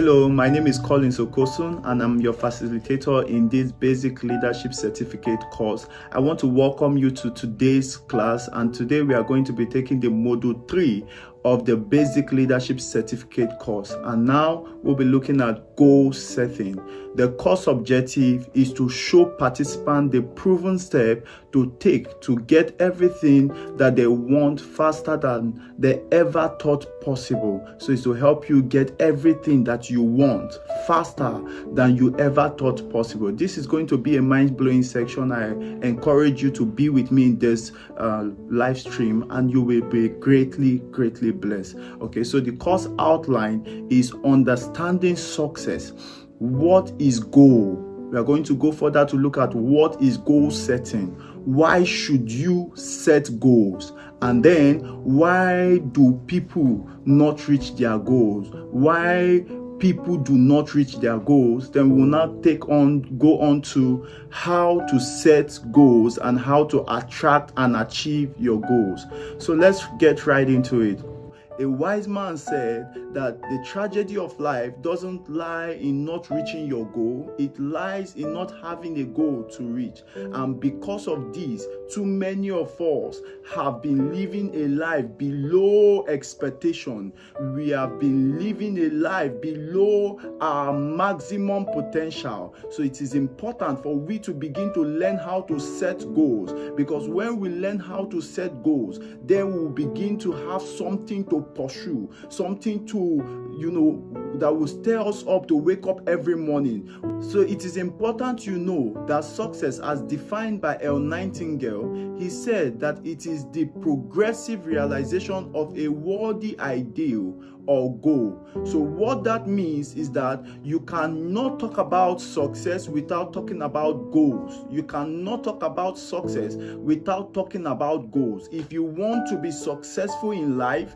Hello, my name is Okosun and I'm your facilitator in this basic leadership certificate course. I want to welcome you to today's class, and today we are going to be taking the module 3 of the basic leadership certificate course, and now we'll be looking at goal setting. The course objective is to show participants the proven step to take to get everything that they want faster than they ever thought possible. So it's to help you get everything that you want faster than you ever thought possible. This is going to be a mind-blowing section. I encourage you to be with me in this live stream, and you will be greatly blessed. Okay, so the course outline is understanding success. What is goal? We are going to go further to look at what is goal setting. Why should you set goals? And then why do people not reach their goals? Why people do not reach their goals? Then we will now go on to how to set goals and how to attract and achieve your goals. So let's get right into it. A wise man said that the tragedy of life doesn't lie in not reaching your goal, it lies in not having a goal to reach. And because of this, too many of us have been living a life below expectation. We have been living a life below our maximum potential. So it is important for we to begin to learn how to set goals, because when we learn how to set goals, then we will begin to have something to pursue, something to, that will stir us up to wake up every morning. So it is important that success, as defined by L. Nightingale, he said that it is the progressive realization of a worthy ideal or goal. So what that means is that you cannot talk about success without talking about goals. You cannot talk about success without talking about goals. If you want to be successful in life,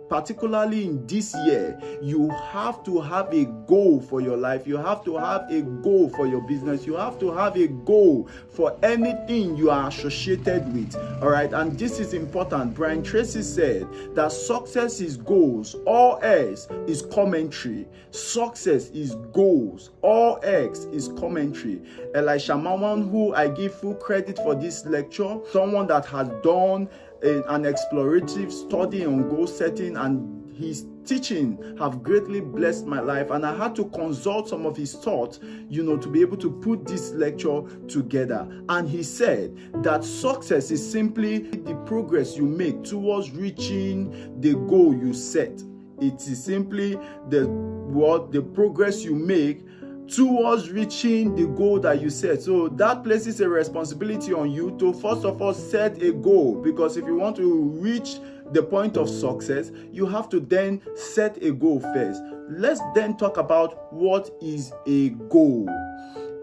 particularly in this year, you have to have a goal for your life. You have to have a goal for your business. You have to have a goal for anything you are associated with. All right, and this is important. Brian Tracy said that success is goals, all else is commentary. Success is goals, all else is commentary. Elisha Mawan, who I give full credit for this lecture, someone that has done an explorative study on goal setting, and his teaching have greatly blessed my life, and I had to consult some of his thoughts to be able to put this lecture together. And he said that success is simply the progress you make towards reaching the goal you set. It is simply the progress you make towards reaching the goal that you set. So that places a responsibility on you to first of all set a goal, because if you want to reach the point of success, you have to then set a goal first. Let's then talk about what is a goal.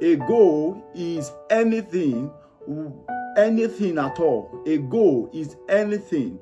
A goal is anything at all. A goal is anything.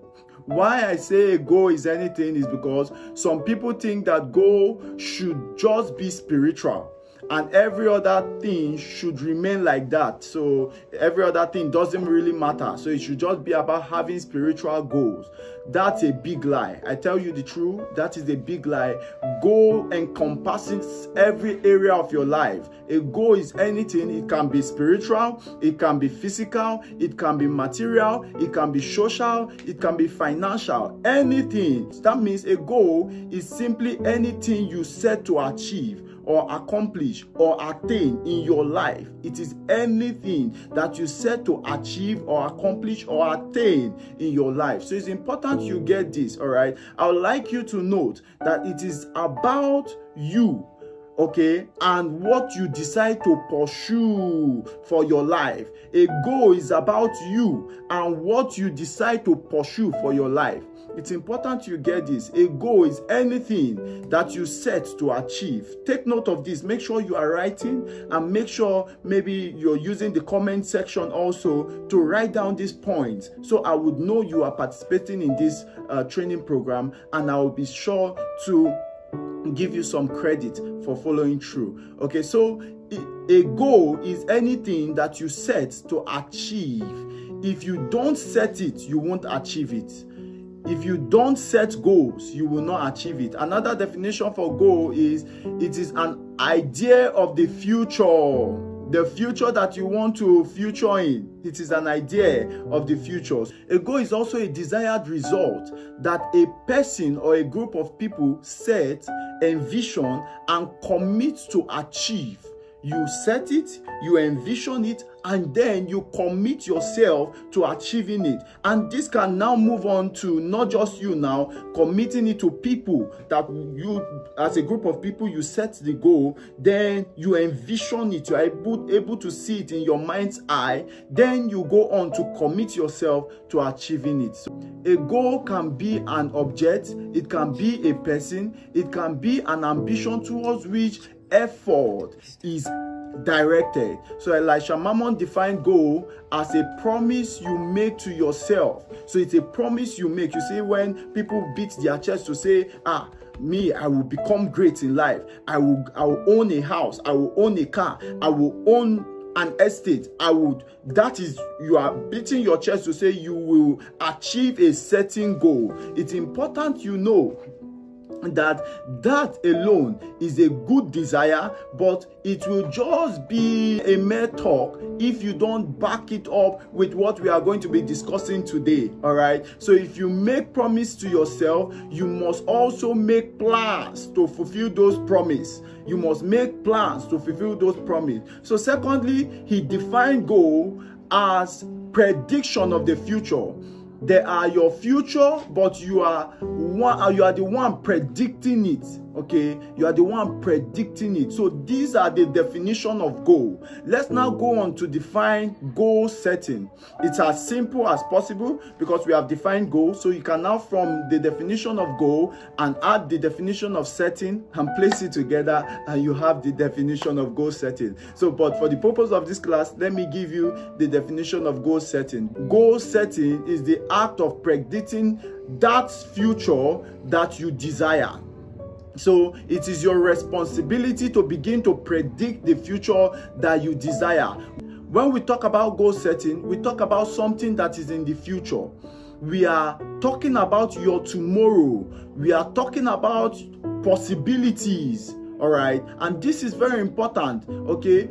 Why I say a goal is anything is because some people think that goal should just be spiritual, and every other thing should remain like that. So every other thing doesn't really matter. So it should just be about having spiritual goals. That's a big lie. I tell you the truth, that is a big lie. Goal encompasses every area of your life. A goal is anything. It can be spiritual, it can be physical, it can be material, it can be social, it can be financial, anything. That means a goal is simply anything you set to achieve or accomplish or attain in your life. It is anything that you set to achieve or accomplish or attain in your life. So it's important you get this, all right? I would like you to note that it is about you, okay, and what you decide to pursue for your life. A goal is about you and what you decide to pursue for your life. It's important you get this. A goal is anything that you set to achieve. Take note of this. Make sure you are writing, and make sure maybe you're using the comment section also to write down these points, so I would know you are participating in this training program, and I will be sure to give you some credit for following through. Okay, so a goal is anything that you set to achieve. If you don't set it, you won't achieve it. If you don't set goals, you will not achieve it. Another definition for goal is it is an idea of the future. The future that you want to future in. It is an idea of the future. A goal is also a desired result that a person or a group of people set, envision, and commit to achieve. You set it, you envision it, and then you commit yourself to achieving it. And this can now move on to not just you now, committing it to people that you, as a group of people, you set the goal, then you envision it, you are able to see it in your mind's eye, then you go on to commit yourself to achieving it. So a goal can be an object, it can be a person, it can be an ambition towards which effort is directed. So Elisha Mammon defined goal as a promise you make to yourself. So it's a promise you make. You see, when people beat their chest to say, me, I will become great in life. I will own a house. I will own a car. I will own an estate. That is, you are beating your chest to say you will achieve a certain goal. It's important you know that alone is a good desire, but it will just be a mere talk if you don't back it up with what we are going to be discussing today. All right, so if you make promise to yourself, you must also make plans to fulfill those promises. You must make plans to fulfill those promises. So secondly, he defined goal as prediction of the future. They are your future, but you are the one predicting it. Okay, you are the one predicting it. So these are the definition of goal. Let's now go on to define goal setting. It's as simple as possible because we have defined goal. So you can now, from the definition of goal, and add the definition of setting and place it together, and you have the definition of goal setting. So, but for the purpose of this class, let me give you the definition of goal setting. Goal setting is the act of predicting that future that you desire. So it is your responsibility to begin to predict the future that you desire. When we talk about goal setting, we talk about something that is in the future. We are talking about your tomorrow. We are talking about possibilities. All right. And this is very important. Okay.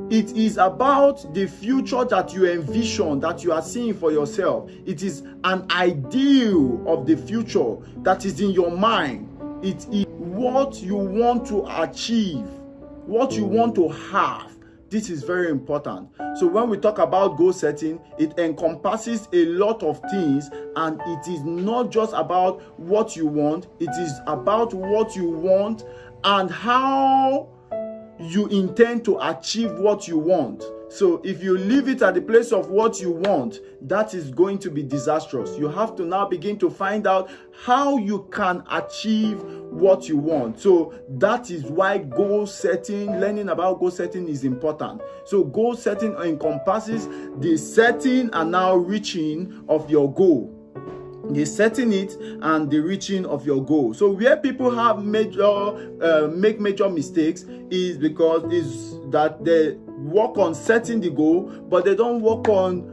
It is about the future that you envision, that you are seeing for yourself. It is an ideal of the future that is in your mind. It is what you want to achieve, what you want to have. This is very important. So when we talk about goal setting, it encompasses a lot of things, and it is not just about what you want. It is about what you want and how you intend to achieve what you want. So if you leave it at the place of what you want, that is going to be disastrous. You have to now begin to find out how you can achieve what you want. So that is why goal setting, learning about goal setting is important. So goal setting encompasses the setting and now reaching of your goal. The setting it and the reaching of your goal. So where people have make major mistakes is that they work on setting the goal, but they don't work on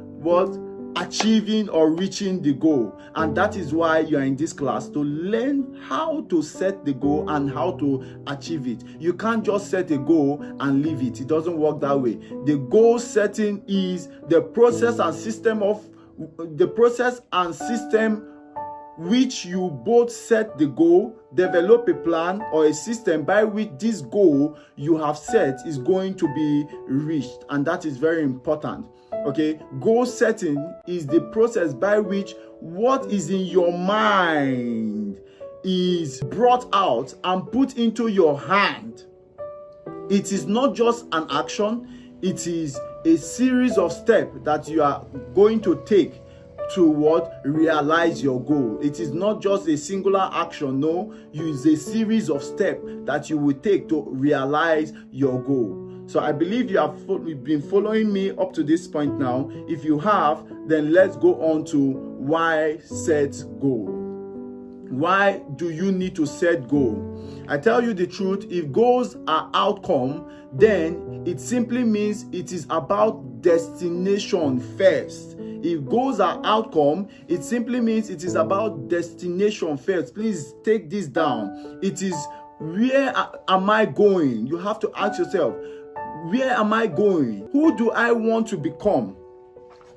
achieving or reaching the goal. And that is why you are in this class, to learn how to set the goal and how to achieve it. You can't just set a goal and leave it. It doesn't work that way. The goal setting is the process and system which you both set the goal, develop a plan or a system by which this goal you have set is going to be reached. And that is very important. Okay, goal setting is the process by which what is in your mind is brought out and put into your hand. It is not just an action, it is a series of steps that you are going to take to realize your goal. It is not just a singular action. No, use a series of steps that you will take to realize your goal. So I believe you have been following me up to this point now. If you have, then let's go on to why set goal. Why do you need to set goal? I tell you the truth, if goals are outcome, then it simply means it is about destination first. If goals are outcome, it simply means it is about destination first. Please take this down. It is where am I going? You have to ask yourself, where am I going? Who do I want to become?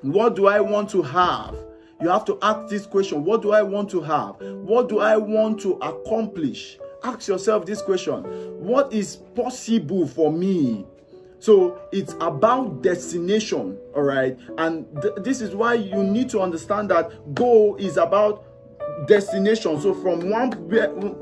What do I want to have? You have to ask this question. What do I want to have? What do I want to accomplish? Ask yourself this question. What is possible for me? So it's about destination, all right? And this is why you need to understand that goal is about destination. So from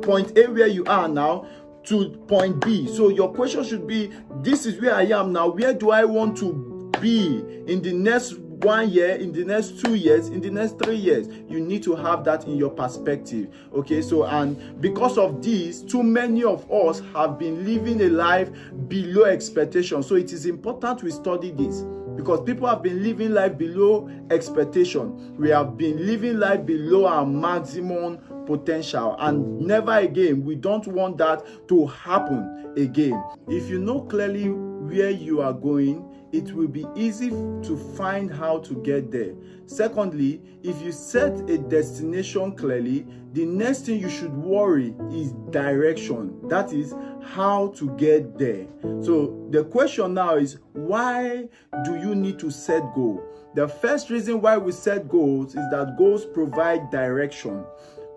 point A where you are now to point B. So your question should be, this is where I am now. Where do I want to be in the next 1 year, in the next 2 years, in the next 3 years? You need to have that in your perspective. Okay, so and because of this, too many of us have been living a life below expectation. So it is important we study this, because people have been living life below expectation. We have been living life below our maximum potential, and never again. We don't want that to happen again. If you know clearly where you are going, it will be easy to find how to get there. Secondly, if you set a destination clearly, the next thing you should worry is direction. That is how to get there. So the question now is, why do you need to set goals? The first reason why we set goals is that goals provide direction.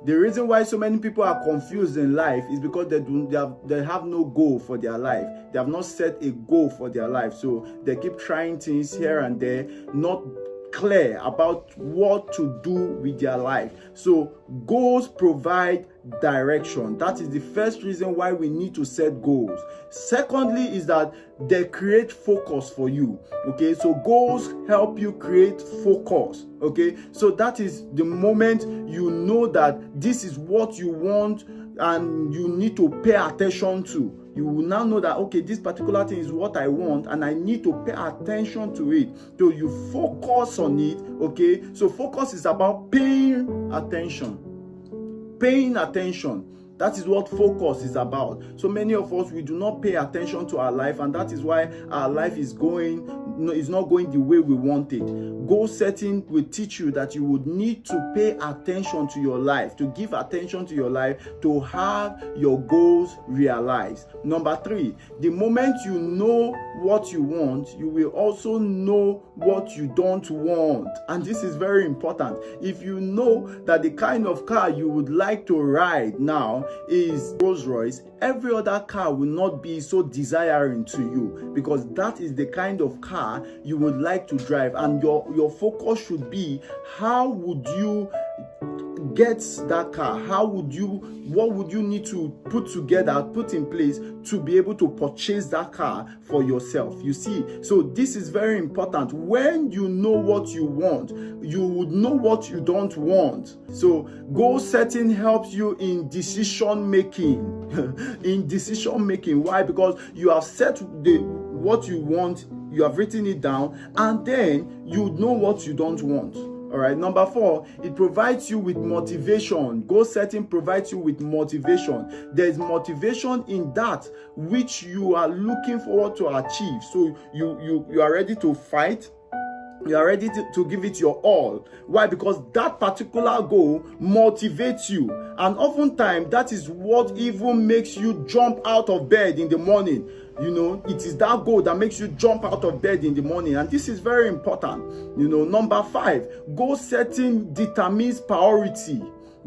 The reason why so many people are confused in life is because they have no goal for their life. They have not set a goal for their life. So they keep trying things here and there, not clear about what to do with their life. So goals provide direction. That is the first reason why we need to set goals. Secondly is that they create focus for you. Okay, so goals help you create focus. Okay, so that is the moment you know that this is what you want and you need to pay attention to. You will now know that, okay, this particular thing is what I want and I need to pay attention to it. So you focus on it. Okay, so focus is about paying attention. Paying attention. That is what focus is about. So many of us, we do not pay attention to our life, and that is why our life is not going the way we want it. Goal setting will teach you that you would need to pay attention to your life, to give attention to your life, to have your goals realized. Number 3, the moment you know what you want, you will also know what you don't want. And this is very important. If you know that the kind of car you would like to ride now is Rolls Royce, every other car will not be so desiring to you, because that is the kind of car you would like to drive. And your focus should be, how would you get that car? What would you need to put in place to be able to purchase that car for yourself? You see, so this is very important. When you know what you want, you would know what you don't want. So goal setting helps you in decision making. In decision making. Why? Because you have set what you want, you have written it down, and then you know what you don't want. All right. Number 4, it provides you with motivation. Goal setting provides you with motivation. There is motivation in that which you are looking forward to achieve. So you are ready to fight. You are ready to give it your all. Why? Because that particular goal motivates you. And oftentimes, that is what even makes you jump out of bed in the morning. You know, it is that goal that makes you jump out of bed in the morning. And this is very important. You know, number 5, goal setting determines priority.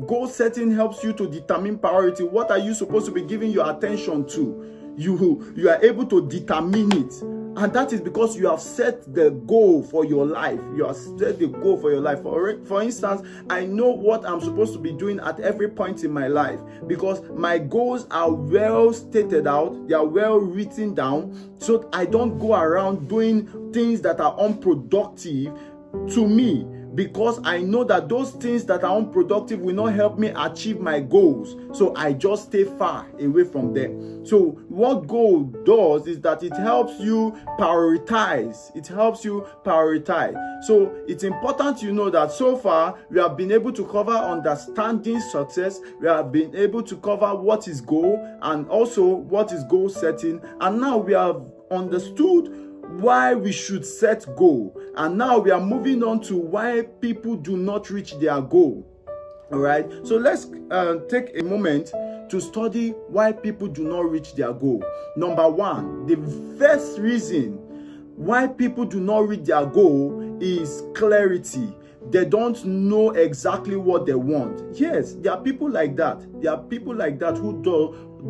Goal setting helps you to determine priority. What are you supposed to be giving your attention to? You are able to determine it. And that is because you have set the goal for your life. You have set the goal for your life. For instance, I know what I'm supposed to be doing at every point in my life, because my goals are well stated out. They are well written down, so I don't go around doing things that are unproductive to me, because I know that those things that are unproductive will not help me achieve my goals. So I just stay far away from them. So what goal does is that it helps you prioritize. It helps you prioritize. So it's important you know that so far we have been able to cover understanding success. We have been able to cover what is goal and also what is goal setting. And now we have understood why we should set goal. And now we are moving on to why people do not reach their goal. All right, so let's take a moment to study why people do not reach their goal. Number one, the first reason why people do not reach their goal is clarity. They don't know exactly what they want. Yes, there are people like that. There are people like that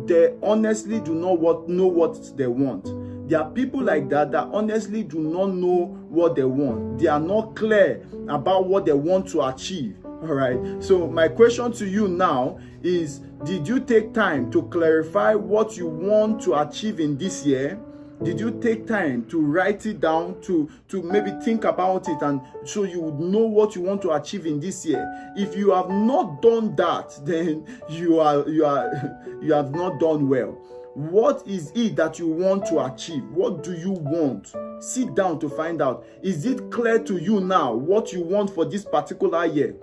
they honestly do not know what they want. There are people like that honestly do not know what they want. They are not clear about what they want to achieve. All right. So my question to you now is, did you take time to clarify what you want to achieve in this year? Did you take time to write it down, to maybe think about it, and so you would know what you want to achieve in this year? If you have not done that, then you have not done well. What is it that you want to achieve? What do you want? Sit down to find out. Is it clear to you now what you want for this particular year?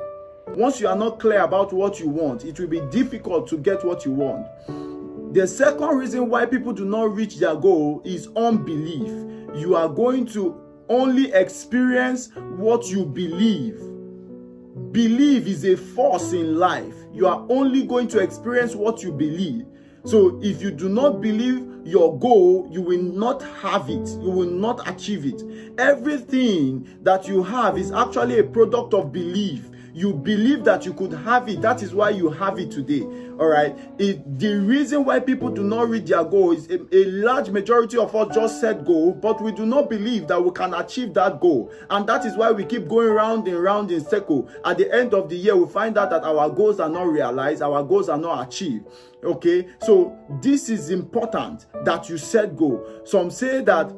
Once you are not clear about what you want, it will be difficult to get what you want. The second reason why people do not reach their goal is unbelief. You are going to only experience what you believe. Belief is a force in life. You are only going to experience what you believe. So if you do not believe your goal, you will not have it. You will not achieve it. Everything that you have is actually a product of belief. You believe that you could have it. That is why you have it today. All right. The reason why people do not reach their goal is a large majority of us just set goal, but we do not believe that we can achieve that goal. And that is why we keep going round and round in circle. At the end of the year, we find out that our goals are not realized. Our goals are not achieved. Okay. So this is important that you set goal. Some say that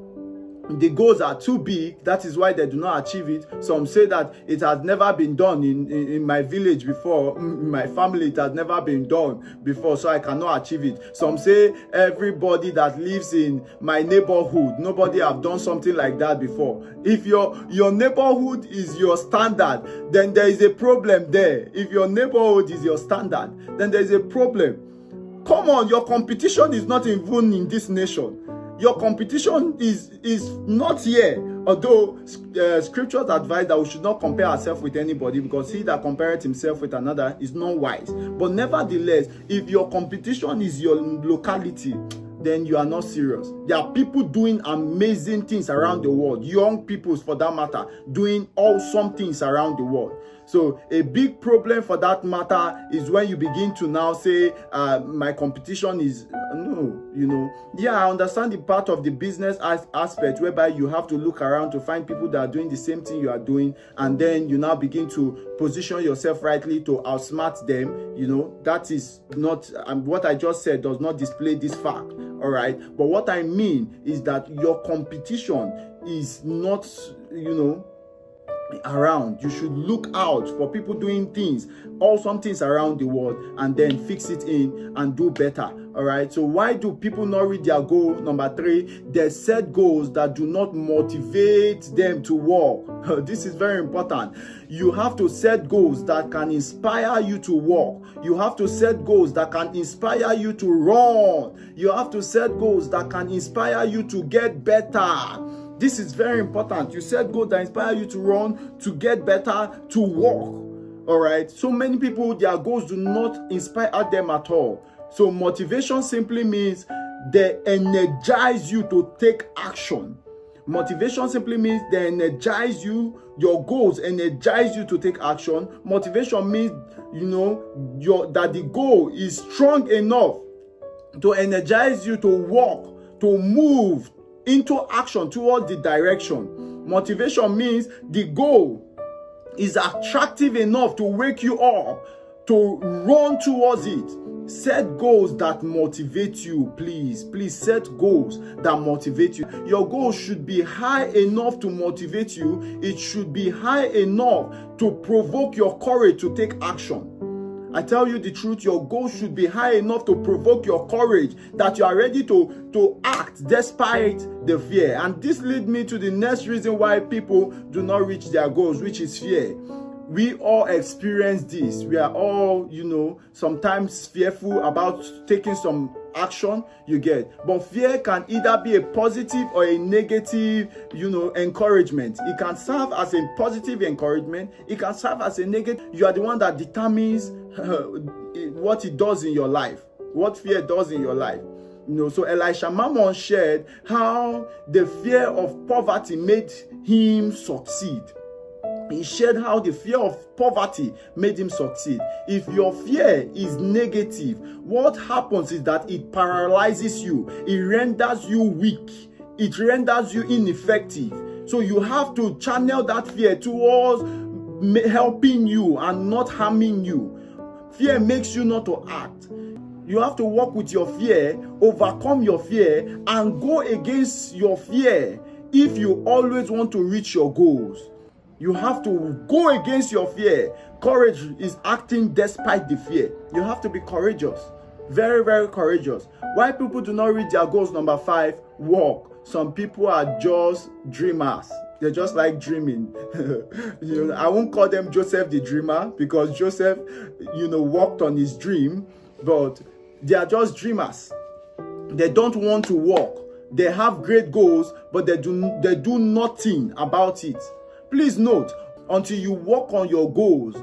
the goals are too big, that is why they do not achieve it. Some say that it has never been done in my village before, in my family it has never been done before, so I cannot achieve it. Some say everybody that lives in my neighborhood, nobody have done something like that before. If your neighborhood is your standard, then there is a problem there. If your neighborhood is your standard, then there is a problem. Come on, your competition is not even in this nation. Your competition is not here. Although scriptures advise that we should not compare ourselves with anybody, because he that compareth himself with another is not wise. But nevertheless, if your competition is your locality, then you are not serious. There are people doing amazing things around the world. Young people, for that matter, doing awesome things around the world. So a big problem for that matter is when you begin to now say, my competition is, I understand the part of the business aspect whereby you have to look around to find people that are doing the same thing you are doing, and then you now begin to position yourself rightly to outsmart them. That is not, what I just said does not display this fact. All right. But what I mean is that your competition is not, around. You should look out for people doing things, awesome things around the world, and then fix it in and do better. All right. So why do people not reach their goal? Number 3, they set goals that do not motivate them to work. This is very important. You have to set goals that can inspire you to walk. You have to set goals that can inspire you to run. You have to set goals that can inspire you to get better. This is very important. You set goals that inspire you to run, to get better, to walk. All right. So many people, their goals do not inspire them at all. So motivation simply means they energize you to take action. Motivation simply means they energize you. Your goals energize you to take action. Motivation means, that the goal is strong enough to energize you to walk, to move into action towards the direction. Motivation means the goal is attractive enough to wake you up to run towards it. Set goals that motivate you, please. Please set goals that motivate you. Your goals should be high enough to motivate you. It should be high enough to provoke your courage to take action. I tell you the truth, your goal should be high enough to provoke your courage, that you are ready to act despite the fear. And this leads me to the next reason why people do not reach their goals, which is fear. We all experience this. We are all, sometimes fearful about taking some action, you get. But fear can either be a positive or a negative, encouragement. It can serve as a positive encouragement. It can serve as a negative. You are the one that determines what it does in your life, what fear does in your life. So Elisha Mammon shared how the fear of poverty made him succeed. He shared how the fear of poverty made him succeed. If your fear is negative, what happens is that it paralyzes you. It renders you weak. It renders you ineffective. So you have to channel that fear towards helping you and not harming you. Fear makes you not to act. You have to work with your fear, overcome your fear, and go against your fear if you always want to reach your goals. You have to go against your fear. Courage is acting despite the fear. You have to be courageous. Very, very courageous. Why people do not reach their goals? Number 5, work. Some people are just dreamers. They're just like dreaming. I won't call them Joseph the dreamer, because Joseph, worked on his dream, but they are just dreamers. They don't want to work. They have great goals, but they do nothing about it. Please note, until you work on your goals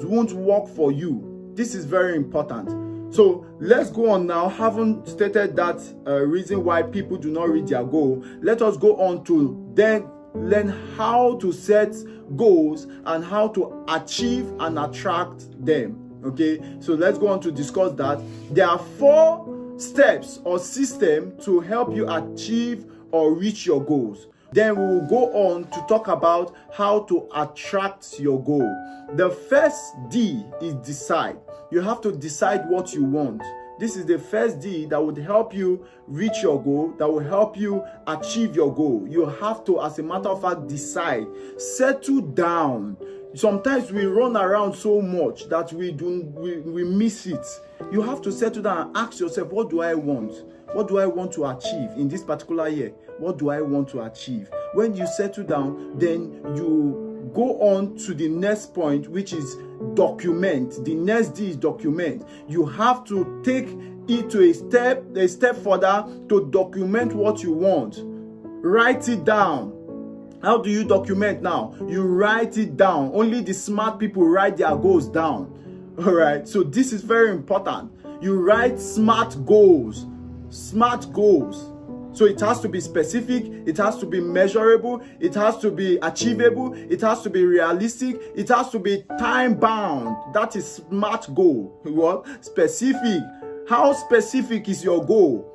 won't work for you. This is very important. So let's go on now. Having stated that reason why people do not reach their goal, let us go on to then learn how to set goals and how to achieve and attract them. Okay, so let's go on to discuss that. There are 4 steps or systems to help you achieve or reach your goals. Then we will go on to talk about how to attract your goal. The first D is decide. You have to decide what you want. This is the first D that would help you reach your goal, that will help you achieve your goal. You have to, as a matter of fact, decide. Settle down. Sometimes we run around so much that we miss it. You have to settle down and ask yourself, what do I want? What do I want to achieve in this particular year? What do I want to achieve? When you settle down, then you go on to the next point, which is document. The next D is document. You have to take it to a step further to document what you want. Write it down. How do you document now? You write it down. Only the smart people write their goals down. All right. So this is very important. You write smart goals. Smart goals. So it has to be specific, it has to be measurable, it has to be achievable, it has to be realistic, it has to be time bound. That is smart goal. What? Specific. How specific is your goal?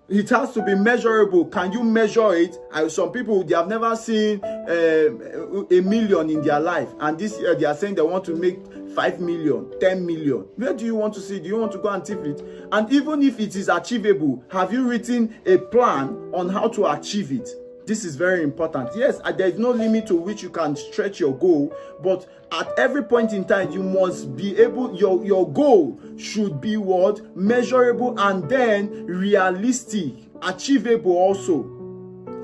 It has to be measurable. Can you measure it? Some people, they have never seen a million in their life, and this year they are saying they want to make 5 million, 10 million. Where do you want to see? Do you want to go and achieve it? And even if it is achievable, have you written a plan on how to achieve it? This is very important. Yes, there is no limit to which you can stretch your goal, but at every point in time, you must be able, your goal should be what? Measurable and then realistic, achievable also.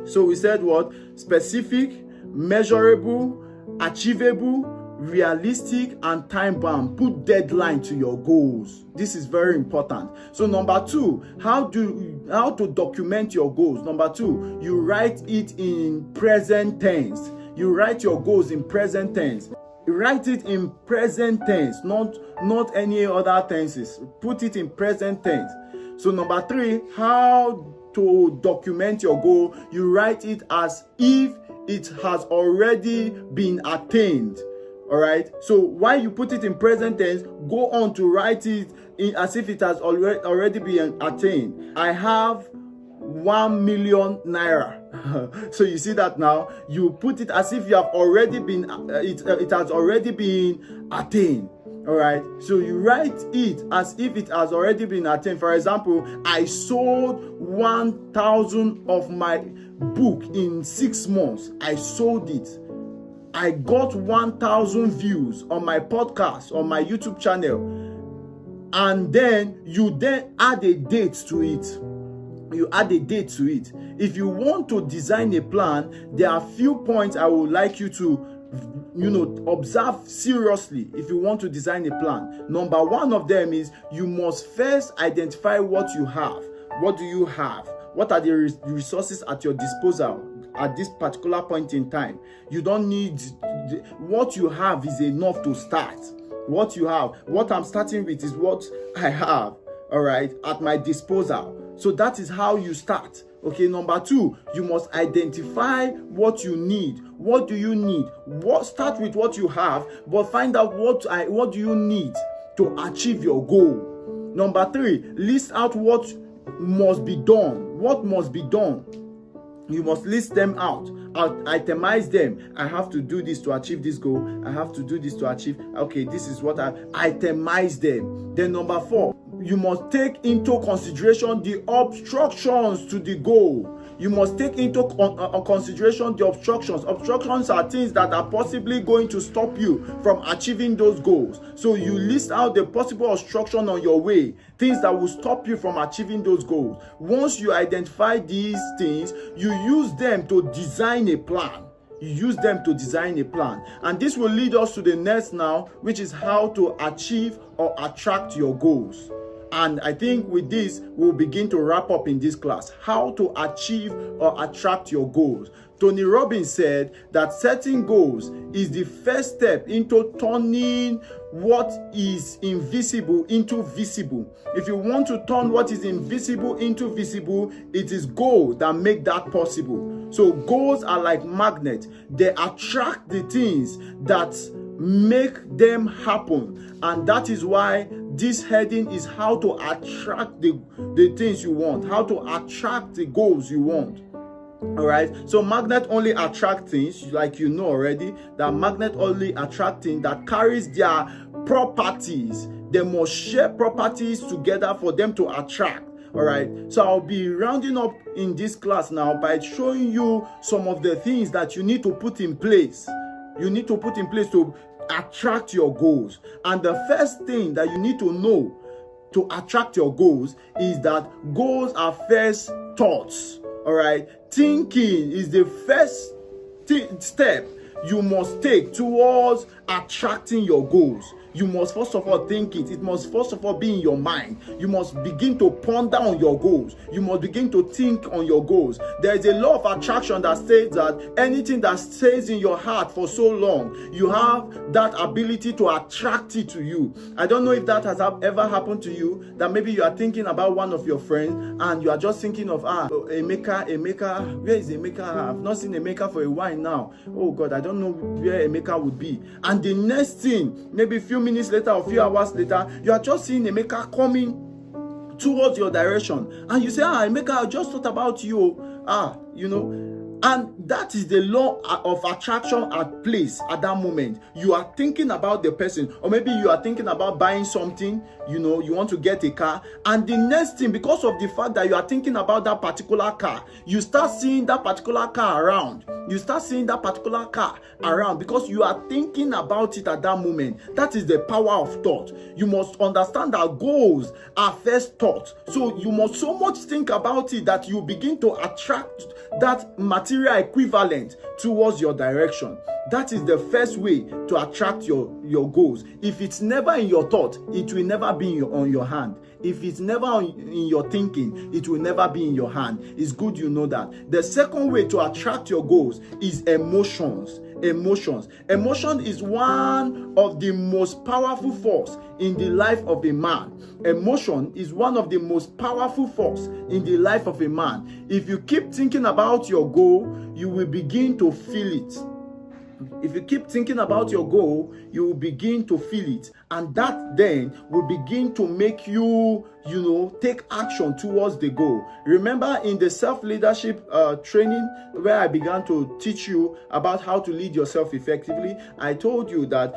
So we said what? Specific, measurable, achievable, realistic, and time bound. Put deadline to your goals. This is very important. So number 2, how to document your goals. Number 2, you write it in present tense. You write your goals in present tense. Write it in present tense, not any other tenses. Put it in present tense. So number 3, how to document your goal. You write it as if it has already been attained. All right. So while you put it in present tense, go on to write it as if it has already been attained. I have 1 million naira. So you see that now you put it as if you have already been it has already been attained. All right. So you write it as if it has already been attained. For example, I sold 1,000 of my book in 6 months. I sold it. I got 1,000 views on my podcast, on my YouTube channel. And then you add a date to it. You add a date to it. If you want to design a plan, there are few points I would like you to observe seriously if you want to design a plan. Number one of them is you must first identify what you have. What do you have? What are the resources at your disposal at this particular point in time? You don't need, what you have is enough to start. What you have, what I'm starting with is what I have, all right, at my disposal. So that is how you start. Okay, number two, you must identify what you need. What do you need? Start with what you have, but find out what do you need to achieve your goal. Number three, list out what must be done. What must be done? You must list them out. Itemize them. I have to do this to achieve this goal. I have to do this to achieve. Okay, this is what I itemize them. Then number four, you must take into consideration the obstructions to the goal. You must take into consideration the obstructions. Obstructions are things that are possibly going to stop you from achieving those goals. So you list out the possible obstruction on your way, things that will stop you from achieving those goals. Once you identify these things, you use them to design a plan. You use them to design a plan. And this will lead us to the next now, which is how to achieve or attract your goals. And I think with this, we'll begin to wrap up in this class. How to achieve or attract your goals. Tony Robbins said that setting goals is the first step into turning what is invisible into visible. If you want to turn what is invisible into visible, it is goals that make that possible. So goals are like magnets. They attract the things that make them happen. And that is why this heading is how to attract the things you want, how to attract the goals you want. All right, so magnet only attract things, like you know already, that magnet only attract things that carries their properties. They must share properties together for them to attract. All right, so I'll be rounding up in this class now by showing you some of the things that you need to put in place. You need to put in place to attract your goals. And the first thing that you need to know to attract your goals is that goals are first thoughts. All right, thinking is the first step you must take towards attracting your goals. You must first of all think it. It must first of all be in your mind. You must begin to ponder on your goals. You must begin to think on your goals. There is a law of attraction that states that anything that stays in your heart for so long, you have that ability to attract it to you. I don't know if that has ever happened to you, that maybe you are thinking about one of your friends and you are just thinking of, Emeka, where is Emeka? I've not seen Emeka for a while now. Oh God, I don't know where Emeka would be. And the next thing, maybe a few minutes later or a few hours later, you are just seeing Emeka coming towards your direction, and you say, Emeka, I just thought about you. And that is the law of attraction at place at that moment. You are thinking about the person, or maybe you are thinking about buying something, you want to get a car, and the next thing, because of the fact that you are thinking about that particular car, you start seeing that particular car around. You start seeing that particular car around because you are thinking about it at that moment. That is the power of thought. You must understand that goals are first thought. So you must so much think about it that you begin to attract that material equivalent towards your direction. That is the first way to attract your goals. If it's never in your thought, it will never be on your hand. If it's never in your thinking, it will never be in your hand. It's good you know that. The second way to attract your goals is emotions. Emotion is one of the most powerful force in the life of a man. Emotion is one of the most powerful force in the life of a man. If you keep thinking about your goal, you will begin to feel it. If you keep thinking about your goal, you will begin to feel it. And that then will begin to make you, take action towards the goal. Remember in the self-leadership training where I began to teach you about how to lead yourself effectively, I told you that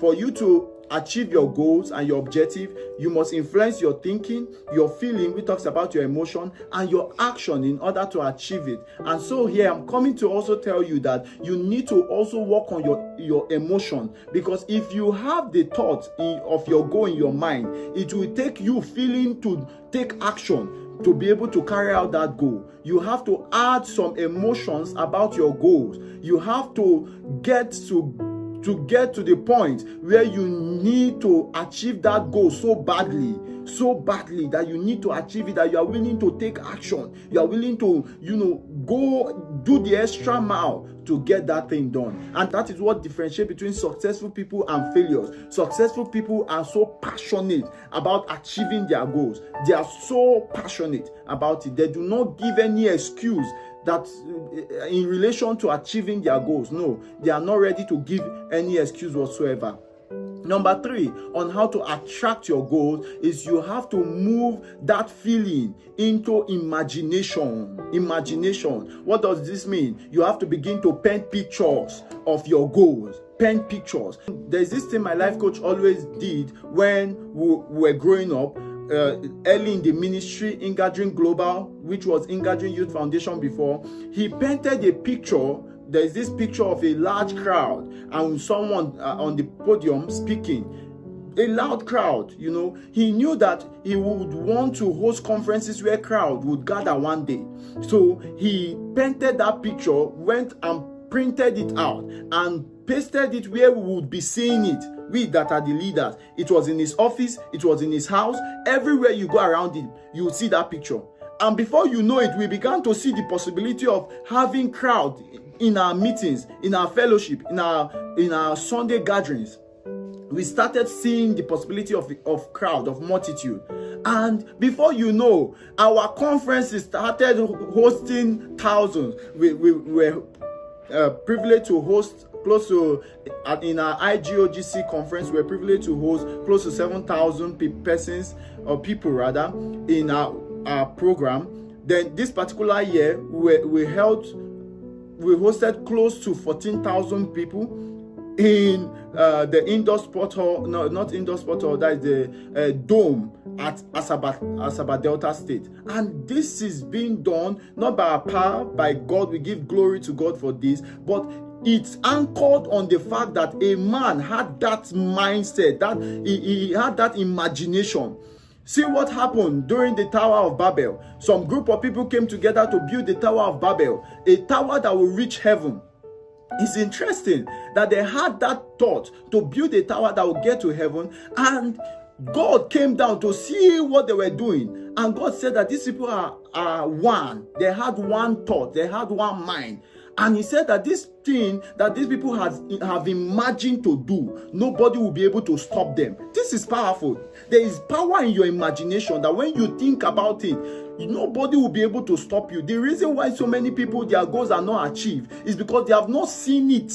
for you to achieve your goals and your objective, you must influence your thinking, your feeling, which talks about your emotion, and your action in order to achieve it. And so here I'm coming to also tell you that you need to also work on your emotion, because if you have the thought of your goal in your mind, it will take you feeling to take action to be able to carry out that goal. You have to add some emotions about your goals. You have to get to the point where you need to achieve that goal so badly that you need to achieve it, that you are willing to take action. You are willing to, go do the extra mile to get that thing done. And that is what differentiates between successful people and failures. Successful people are so passionate about achieving their goals. They are so passionate about it. They do not give any excuse that in relation to achieving their goals. No, they are not ready to give any excuse whatsoever. Number 3, on how to attract your goals, is you have to move that feeling into imagination. What does this mean? You have to begin to paint pictures of your goals. Paint pictures. There's this thing my life coach always did when we were growing up. Early in the ministry, Ingathering Global, which was Ingathering Youth Foundation before, he painted a picture. There's this picture of a large crowd and someone on the podium speaking. A loud crowd, He knew that he would want to host conferences where crowd would gather one day. So he painted that picture, went and printed it out and pasted it where we would be seeing it. We that are the leaders. It was in his office, it was in his house. Everywhere you go around him, you see that picture. And before you know it, we began to see the possibility of having crowd in our meetings, in our fellowship, in our Sunday gatherings. We started seeing the possibility of crowd, of multitude. And before you know, our conferences started hosting thousands. We were privileged to host close to, in our IGOGC conference, we were privileged to host close to 7,000 people in our program. Then this particular year, we hosted close to 14,000 people in the indoor sport hall, no, not indoor sport hall, that is the dome at Asaba Delta State. And this is being done not by our power, by God. We give glory to God for this, but it's anchored on the fact that a man had that mindset, that he had that imagination. See what happened during the Tower of Babel. Some group of people came together to build the Tower of Babel, a tower that will reach heaven. It's interesting that they had that thought to build a tower that will get to heaven, and God came down to see what they were doing. And God said that these people are one. They had one thought. They had one mind. And he said that this thing that these people have imagined to do, nobody will be able to stop them. This is powerful. There is power in your imagination that when you think about it, nobody will be able to stop you. The reason why so many people, their goals are not achieved is because they have not seen it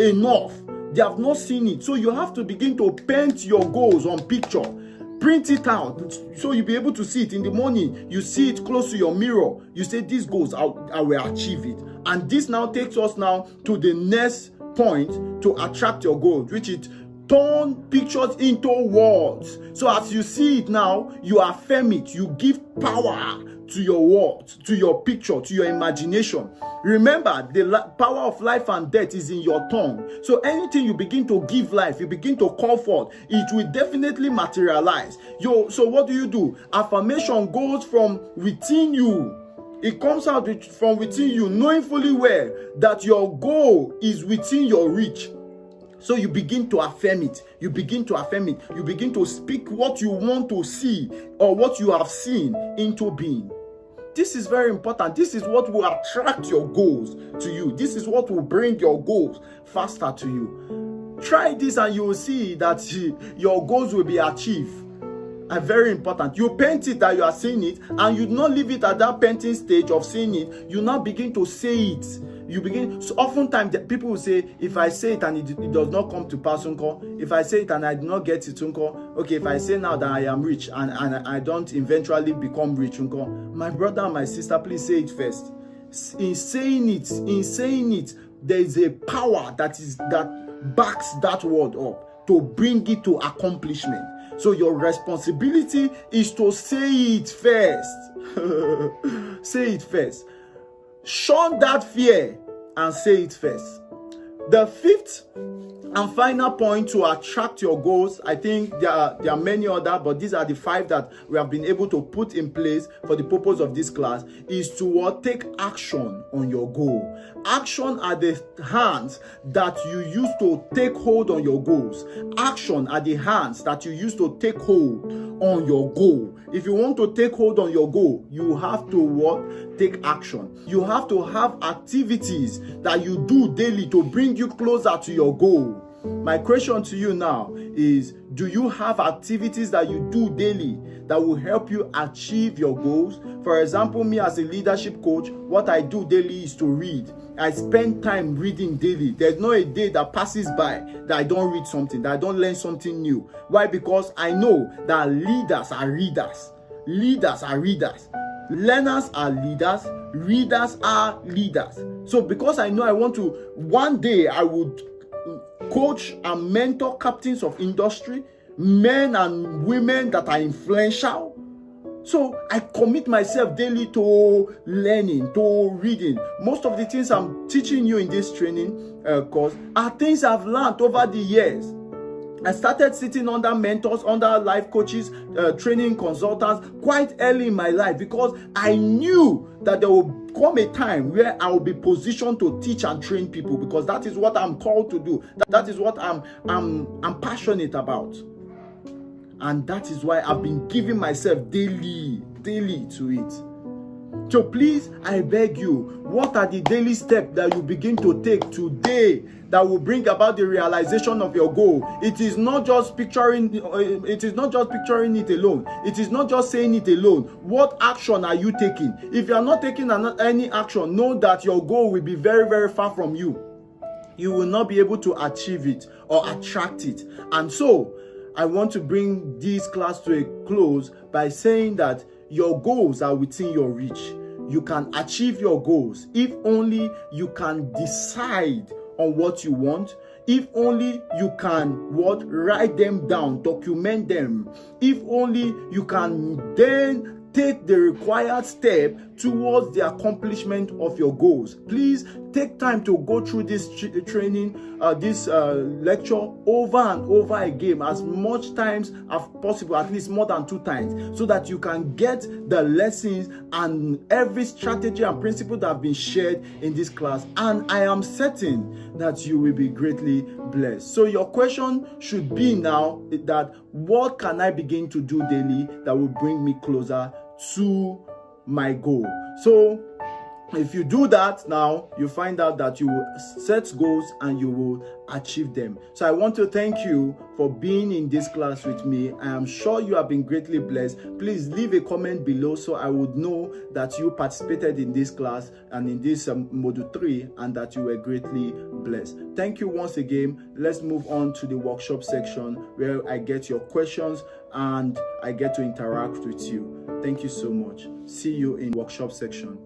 enough. They have not seen it. So you have to begin to paint your goals on picture. Print it out so you'll be able to see it in the morning. You see it close to your mirror. You say, these goals, I will achieve it. And this now takes us now to the next point to attract your goals, which is turn pictures into words. So as you see it now, you affirm it. You give power to your words, to your picture, to your imagination. Remember, the power of life and death is in your tongue. So anything you begin to give life, you begin to call forth, it will definitely materialize. So what do? Affirmation goes from within you. It comes out from within you, knowing fully well that your goal is within your reach. So you begin to affirm it. You begin to affirm it. You begin to speak what you want to see or what you have seen into being. This is very important. This is what will attract your goals to you. This is what will bring your goals faster to you. Try this and you will see that your goals will be achieved. And very important. You paint it that you are seeing it, and you do not leave it at that painting stage of seeing it. You now begin to say it. So oftentimes people will say, if I say it and it does not come to pass, if I say it and I do not get it, okay, if I say now that I am rich and I don't eventually become rich, my brother and my sister, please say it first. In saying it, there is a power that backs that word up to bring it to accomplishment. So your responsibility is to say it first. Say it first. Shun that fear and say it first. The fifth And final point to attract your goals, I think there are many other, but these are the 5 that we have been able to put in place for the purpose of this class, is to take action on your goal. Action are the hands that you use to take hold on your goals. Action are the hands that you use to take hold on your goal. If you want to take hold on your goal, you have to take action. You have to have activities that you do daily to bring you closer to your goal. My question to you now is, do you have activities that you do daily that will help you achieve your goals? For example, me as a leadership coach, what I do daily is to read. I spend time reading daily. There's not a day that passes by that I don't read something, that I don't learn something new. Why? Because I know that leaders are readers. Leaders are readers. Learners are leaders. Readers are leaders. So because I know I want to, one day I would coach and mentor captains of industry, men and women that are influential. So I commit myself daily to learning, to reading. Most of the things I'm teaching you in this training course are things I've learned over the years. I started sitting under mentors, under life coaches, training consultants quite early in my life, because I knew that there will come a time where I will be positioned to teach and train people, because that is what I'm called to do. That is what I'm passionate about. And that is why I've been giving myself daily to it. So please, I beg you, what are the daily steps that you begin to take today that will bring about the realization of your goal? It is not just picturing it alone. It is not just saying it alone. What action are you taking? If you are not taking any action, know that your goal will be very, very far from you. You will not be able to achieve it or attract it. And so I want to bring this class to a close by saying that your goals are within your reach. You can achieve your goals if only you can decide on what you want. If only you can write them down, document them. If only you can then take the required step towards the accomplishment of your goals. Please take time to go through this training, this lecture over and over again, as much times as possible, at least more than 2 times, so that you can get the lessons and every strategy and principle that have been shared in this class. And I am certain that you will be greatly blessed. So your question should be now that, what can I begin to do daily that will bring me closer to my goal? So if you do that now, you find out that you will set goals and you will achieve them. So I want to thank you for being in this class with me. I am sure you have been greatly blessed. Please leave a comment below so I would know that you participated in this class and in this module 3, and that you were greatly blessed. Thank you once again. Let's move on to the workshop section, where I get your questions and I get to interact with you. Thank you so much. See you in workshop section.